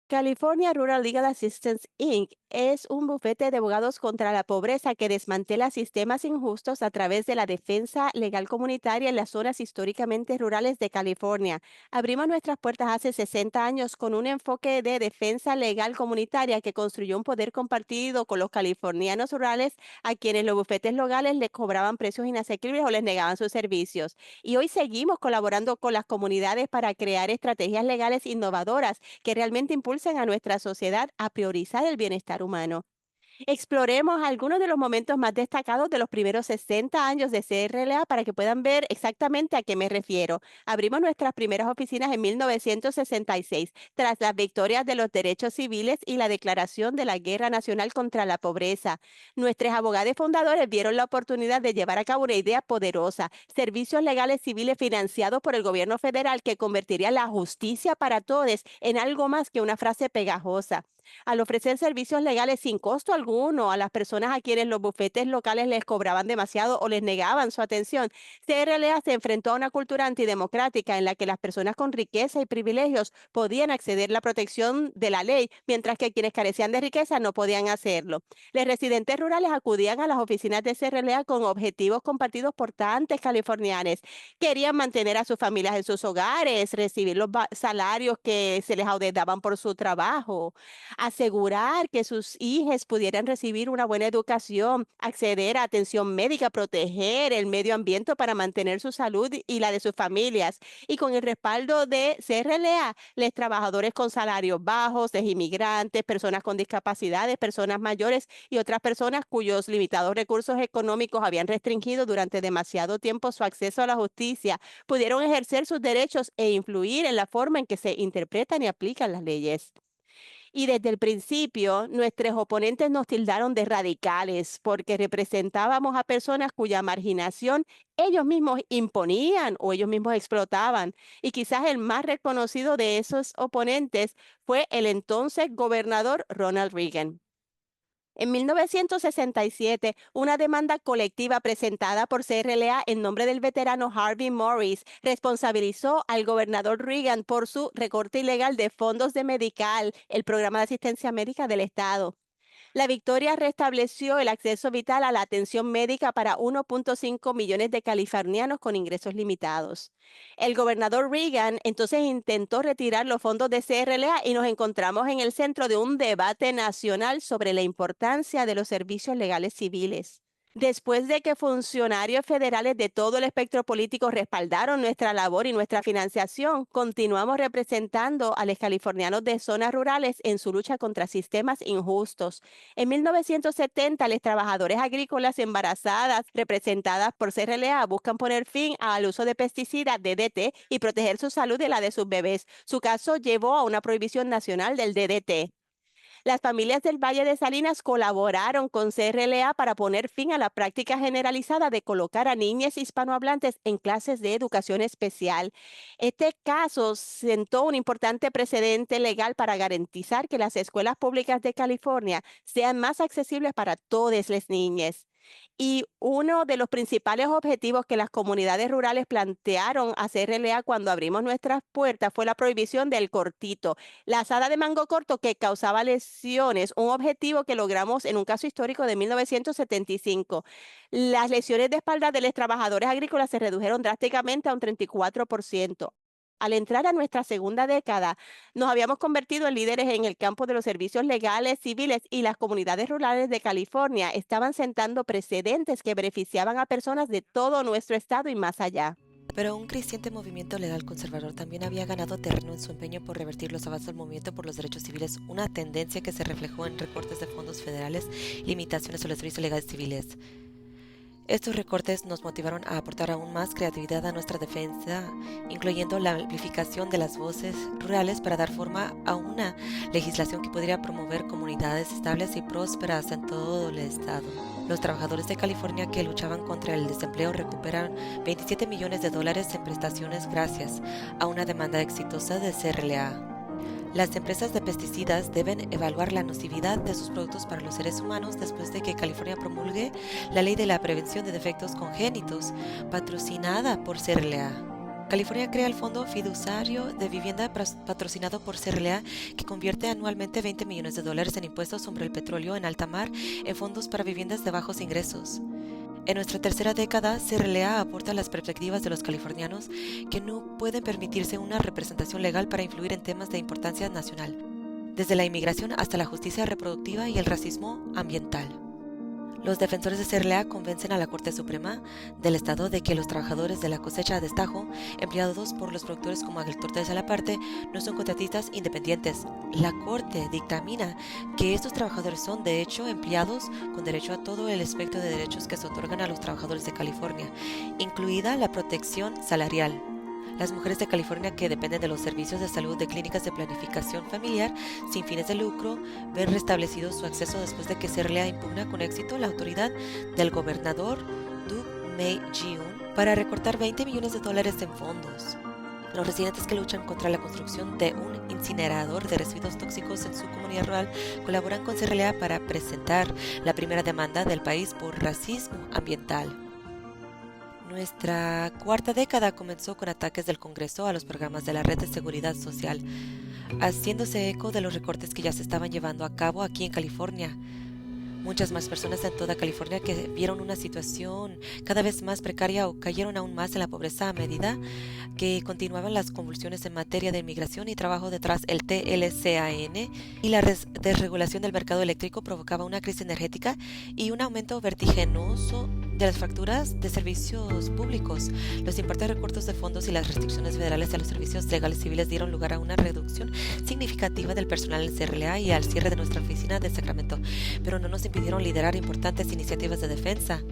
California Rural Legal Assistance Inc. es un bufete de abogados contra la pobreza que desmantela sistemas injustos a través de la defensa legal comunitaria en las zonas históricamente rurales de California. Abrimos nuestras puertas hace 60 años con un enfoque de defensa legal comunitaria que construyó un poder compartido con los californianos rurales a quienes los bufetes locales les cobraban precios inasequibles o les negaban sus servicios. Y hoy seguimos colaborando con las comunidades para crear estrategias legales innovadoras que realmente impulsen a nuestra sociedad a priorizar el bienestar humano. Exploremos algunos de los momentos más destacados de los primeros 60 años de CRLA para que puedan ver exactamente a qué me refiero. Abrimos nuestras primeras oficinas en 1966, tras las victorias de los derechos civiles y la declaración de la Guerra Nacional contra la Pobreza. Nuestros abogados fundadores vieron la oportunidad de llevar a cabo una idea poderosa, servicios legales civiles financiados por el gobierno federal que convertiría la justicia para todos en algo más que una frase pegajosa. Al ofrecer servicios legales sin costo alguno a las personas a quienes los bufetes locales les cobraban demasiado o les negaban su atención, CRLA se enfrentó a una cultura antidemocrática en la que las personas con riqueza y privilegios podían acceder a la protección de la ley, mientras que quienes carecían de riqueza no podían hacerlo. Los residentes rurales acudían a las oficinas de CRLA con objetivos compartidos por tantos californianos. Querían mantener a sus familias en sus hogares, recibir los salarios que se les adeudaban por su trabajo, asegurar que sus hijos pudieran recibir una buena educación, acceder a atención médica, proteger el medio ambiente para mantener su salud y la de sus familias. Y con el respaldo de CRLA, los trabajadores con salarios bajos, los inmigrantes, personas con discapacidades, personas mayores y otras personas cuyos limitados recursos económicos habían restringido durante demasiado tiempo su acceso a la justicia, pudieron ejercer sus derechos e influir en la forma en que se interpretan y aplican las leyes. Y desde el principio, nuestros oponentes nos tildaron de radicales porque representábamos a personas cuya marginación ellos mismos imponían o ellos mismos explotaban. Y quizás el más reconocido de esos oponentes fue el entonces gobernador Ronald Reagan. En 1967, una demanda colectiva presentada por CRLA en nombre del veterano Harvey Morris responsabilizó al gobernador Reagan por su recorte ilegal de fondos de Medical, el programa de asistencia médica del Estado. La victoria restableció el acceso vital a la atención médica para 1.5 millones de californianos con ingresos limitados. El gobernador Reagan entonces intentó retirar los fondos de CRLA y nos encontramos en el centro de un debate nacional sobre la importancia de los servicios legales civiles. Después de que funcionarios federales de todo el espectro político respaldaron nuestra labor y nuestra financiación, continuamos representando a los californianos de zonas rurales en su lucha contra sistemas injustos. En 1970, los trabajadores agrícolas embarazadas representadas por CRLA buscan poner fin al uso de pesticidas DDT y proteger su salud y la de sus bebés. Su caso llevó a una prohibición nacional del DDT. Las familias del Valle de Salinas colaboraron con CRLA para poner fin a la práctica generalizada de colocar a niñas hispanohablantes en clases de educación especial. Este caso sentó un importante precedente legal para garantizar que las escuelas públicas de California sean más accesibles para todas las niñas. Y uno de los principales objetivos que las comunidades rurales plantearon a CRLA cuando abrimos nuestras puertas fue la prohibición del cortito, la asada de mango corto que causaba lesiones, un objetivo que logramos en un caso histórico de 1975. Las lesiones de espalda de los trabajadores agrícolas se redujeron drásticamente a un 34%. Al entrar a nuestra segunda década, nos habíamos convertido en líderes en el campo de los servicios legales, civiles y las comunidades rurales de California estaban sentando precedentes que beneficiaban a personas de todo nuestro estado y más allá. Pero un creciente movimiento legal conservador también había ganado terreno en su empeño por revertir los avances del movimiento por los derechos civiles, una tendencia que se reflejó en recortes de fondos federales y limitaciones a los servicios legales civiles. Estos recortes nos motivaron a aportar aún más creatividad a nuestra defensa, incluyendo la amplificación de las voces rurales para dar forma a una legislación que podría promover comunidades estables y prósperas en todo el estado. Los trabajadores de California que luchaban contra el desempleo recuperan $27 millones en prestaciones gracias a una demanda exitosa de CRLA. Las empresas de pesticidas deben evaluar la nocividad de sus productos para los seres humanos después de que California promulgue la Ley de la Prevención de Defectos Congénitos, patrocinada por CRLA. California crea el Fondo Fiduciario de Vivienda patrocinado por CRLA, que convierte anualmente $20 millones en impuestos sobre el petróleo en alta mar en fondos para viviendas de bajos ingresos. En nuestra tercera década, CRLA aporta las perspectivas de los californianos que no pueden permitirse una representación legal para influir en temas de importancia nacional, desde la inmigración hasta la justicia reproductiva y el racismo ambiental. Los defensores de CRLA convencen a la Corte Suprema del Estado de que los trabajadores de la cosecha a destajo, empleados por los productores como agricultores a la parte, no son contratistas independientes. La Corte dictamina que estos trabajadores son, de hecho, empleados con derecho a todo el espectro de derechos que se otorgan a los trabajadores de California, incluida la protección salarial. Las mujeres de California que dependen de los servicios de salud de clínicas de planificación familiar sin fines de lucro ven restablecido su acceso después de que CRLA impugna con éxito la autoridad del gobernador Doug Maye para recortar $20 millones en fondos. Los residentes que luchan contra la construcción de un incinerador de residuos tóxicos en su comunidad rural colaboran con CRLA para presentar la primera demanda del país por racismo ambiental. Nuestra cuarta década comenzó con ataques del Congreso a los programas de la Red de Seguridad Social, haciéndose eco de los recortes que ya se estaban llevando a cabo aquí en California. Muchas más personas en toda California que vieron una situación cada vez más precaria o cayeron aún más en la pobreza a medida que continuaban las convulsiones en materia de inmigración y trabajo detrás el TLCAN y la desregulación del mercado eléctrico provocaba una crisis energética y un aumento vertiginoso de las facturas de servicios públicos. Los importantes recortes de fondos y las restricciones federales a los servicios legales civiles dieron lugar a una reducción significativa del personal en CRLA y al cierre de nuestra oficina de Sacramento, pero no nos impidieron liderar importantes iniciativas de defensa.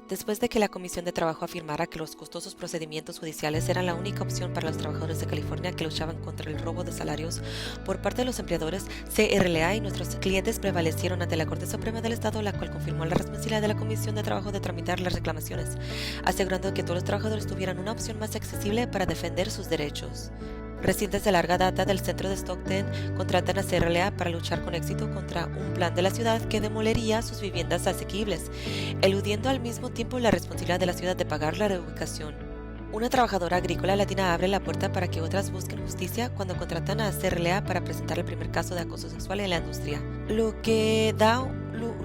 Después de que la Comisión de Trabajo afirmara que los costosos procedimientos judiciales eran la única opción para los trabajadores de California que luchaban contra el robo de salarios por parte de los empleadores, CRLA y nuestros clientes prevalecieron ante la Corte Suprema del Estado, la cual confirmó la responsabilidad de la Comisión de Trabajo de tramitar las reclamaciones, asegurando que todos los trabajadores tuvieran una opción más accesible para defender sus derechos. Residentes de larga data del centro de Stockton contratan a CRLA para luchar con éxito contra un plan de la ciudad que demolería sus viviendas asequibles, eludiendo al mismo tiempo la responsabilidad de la ciudad de pagar la reubicación. Una trabajadora agrícola latina abre la puerta para que otras busquen justicia cuando contratan a CRLA para presentar el primer caso de acoso sexual en la industria, lo que da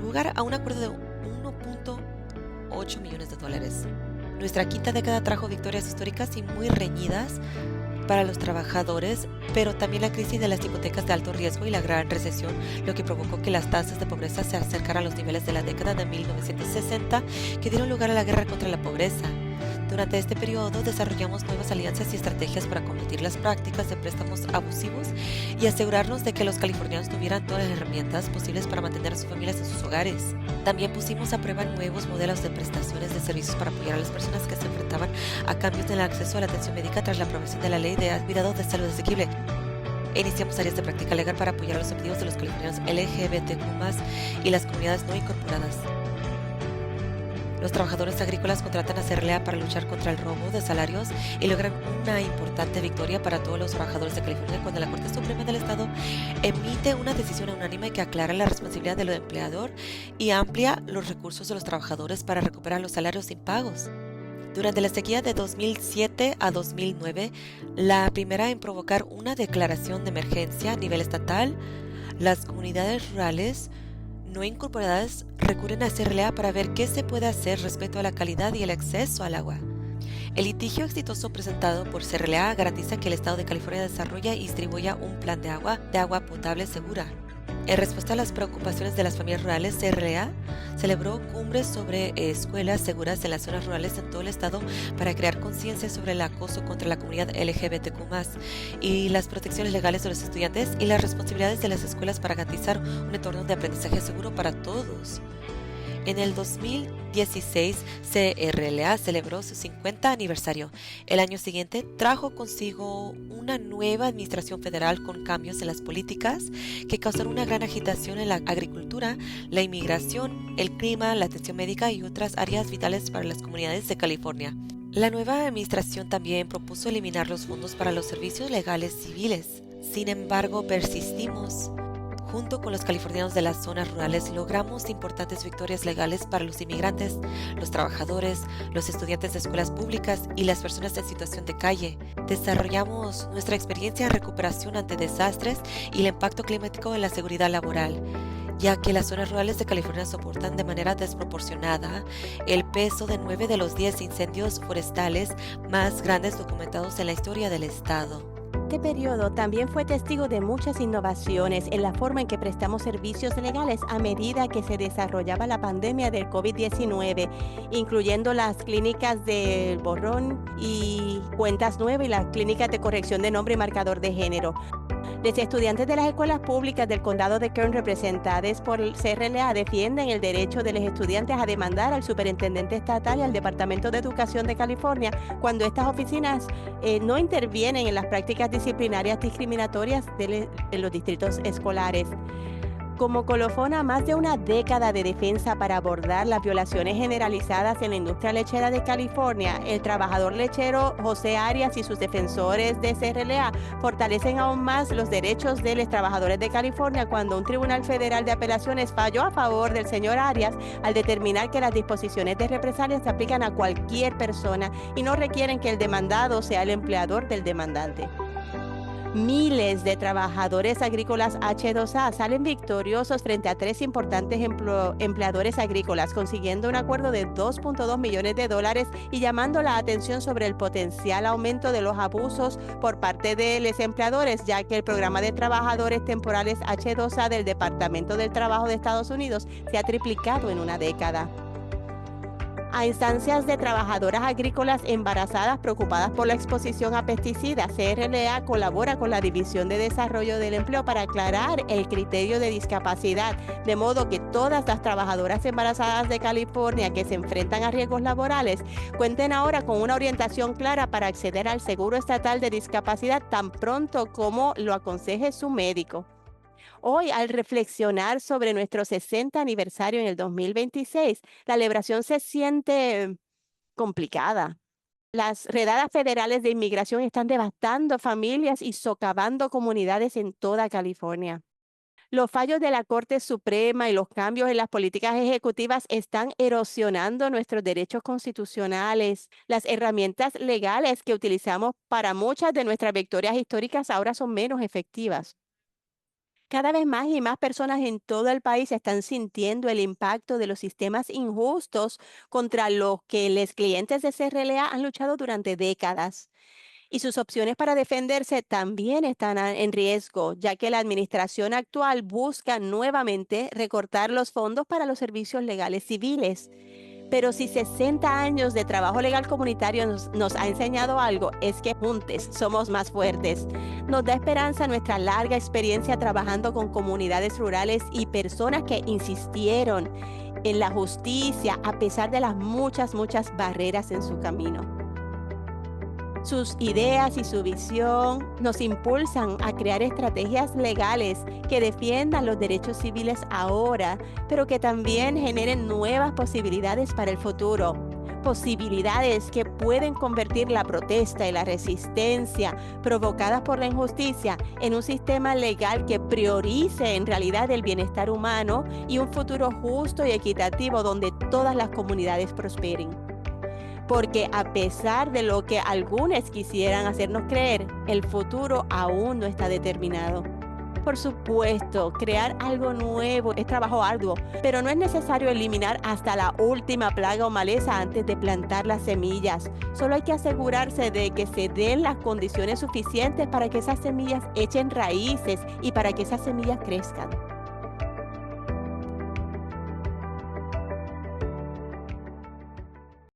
lugar a un acuerdo de $1.8 millones. Nuestra quinta década trajo victorias históricas y muy reñidas para los trabajadores, pero también la crisis de las hipotecas de alto riesgo y la gran recesión, lo que provocó que las tasas de pobreza se acercaran a los niveles de la década de 1960, que dieron lugar a la guerra contra la pobreza. Durante este periodo desarrollamos nuevas alianzas y estrategias para combatir las prácticas de préstamos abusivos y asegurarnos de que los californianos tuvieran todas las herramientas posibles para mantener a sus familias en sus hogares. También pusimos a prueba nuevos modelos de prestaciones de servicios para apoyar a las personas que se enfrentaban a cambios en el acceso a la atención médica tras la aprobación de la Ley de Cuidados de Salud Asequible. Iniciamos áreas de práctica legal para apoyar a los objetivos de los californianos LGBTQ+, y las comunidades no incorporadas. Los trabajadores agrícolas contratan a CRLA para luchar contra el robo de salarios y logran una importante victoria para todos los trabajadores de California cuando la Corte Suprema del Estado emite una decisión unánime que aclara la responsabilidad del empleador y amplia los recursos de los trabajadores para recuperar los salarios impagos. Durante la sequía de 2007 a 2009, la primera en provocar una declaración de emergencia a nivel estatal, las comunidades rurales no incorporadas recurren a CRLA para ver qué se puede hacer respecto a la calidad y el acceso al agua. El litigio exitoso presentado por CRLA garantiza que el Estado de California desarrolla y distribuya un plan de agua potable segura. En respuesta a las preocupaciones de las familias rurales, CRLA celebró cumbres sobre escuelas seguras en las zonas rurales en todo el estado para crear conciencia sobre el acoso contra la comunidad LGBTQ+, y las protecciones legales de los estudiantes y las responsabilidades de las escuelas para garantizar un entorno de aprendizaje seguro para todos. En el 2016, CRLA celebró su 50 aniversario. El año siguiente trajo consigo una nueva administración federal con cambios en las políticas que causaron una gran agitación en la agricultura, la inmigración, el clima, la atención médica y otras áreas vitales para las comunidades de California. La nueva administración también propuso eliminar los fondos para los servicios legales civiles. Sin embargo, persistimos Junto con los californianos de las zonas rurales, logramos importantes victorias legales para los inmigrantes, los trabajadores, los estudiantes de escuelas públicas y las personas en situación de calle. Desarrollamos nuestra experiencia en recuperación ante desastres y el impacto climático en la seguridad laboral, ya que las zonas rurales de California soportan de manera desproporcionada el peso de 9 de los 10 incendios forestales más grandes documentados en la historia del estado. Este periodo también fue testigo de muchas innovaciones en la forma en que prestamos servicios legales a medida que se desarrollaba la pandemia del COVID-19, incluyendo las clínicas del borrón y cuentas nuevas y las clínicas de corrección de nombre y marcador de género. Los estudiantes de las escuelas públicas del condado de Kern, representados por el CRLA, defienden el derecho de los estudiantes a demandar al superintendente estatal y al Departamento de Educación de California cuando estas oficinas no intervienen en las prácticas disciplinarias discriminatorias de los distritos escolares. Como colofón a más de una década de defensa para abordar las violaciones generalizadas en la industria lechera de California, el trabajador lechero José Arias y sus defensores de CRLA fortalecen aún más los derechos de los trabajadores de California cuando un tribunal federal de apelaciones falló a favor del señor Arias al determinar que las disposiciones de represalia se aplican a cualquier persona y no requieren que el demandado sea el empleador del demandante. Miles de trabajadores agrícolas H2A salen victoriosos frente a tres importantes empleadores agrícolas, consiguiendo un acuerdo de $2.2 millones y llamando la atención sobre el potencial aumento de los abusos por parte de los empleadores, ya que el programa de trabajadores temporales H2A del Departamento del Trabajo de Estados Unidos se ha triplicado en una década. A instancias de trabajadoras agrícolas embarazadas preocupadas por la exposición a pesticidas, CRLA colabora con la División de Desarrollo del Empleo para aclarar el criterio de discapacidad, de modo que todas las trabajadoras embarazadas de California que se enfrentan a riesgos laborales cuenten ahora con una orientación clara para acceder al seguro estatal de discapacidad tan pronto como lo aconseje su médico. Hoy, al reflexionar sobre nuestro 60 aniversario en el 2026, la celebración se siente complicada. Las redadas federales de inmigración están devastando familias y socavando comunidades en toda California. Los fallos de la Corte Suprema y los cambios en las políticas ejecutivas están erosionando nuestros derechos constitucionales. Las herramientas legales que utilizamos para muchas de nuestras victorias históricas ahora son menos efectivas. Cada vez más y más personas en todo el país están sintiendo el impacto de los sistemas injustos contra los que los clientes de CRLA han luchado durante décadas. Y sus opciones para defenderse también están en riesgo, ya que la administración actual busca nuevamente recortar los fondos para los servicios legales civiles. Pero si 60 años de trabajo legal comunitario nos ha enseñado algo, es que juntos somos más fuertes. Nos da esperanza nuestra larga experiencia trabajando con comunidades rurales y personas que insistieron en la justicia a pesar de las muchas barreras en su camino. Sus ideas y su visión nos impulsan a crear estrategias legales que defiendan los derechos civiles ahora, pero que también generen nuevas posibilidades para el futuro. Posibilidades que pueden convertir la protesta y la resistencia provocadas por la injusticia en un sistema legal que priorice en realidad el bienestar humano y un futuro justo y equitativo donde todas las comunidades prosperen. Porque a pesar de lo que algunos quisieran hacernos creer, el futuro aún no está determinado. Por supuesto, crear algo nuevo es trabajo arduo, pero no es necesario eliminar hasta la última plaga o maleza antes de plantar las semillas. Solo hay que asegurarse de que se den las condiciones suficientes para que esas semillas echen raíces y para que esas semillas crezcan.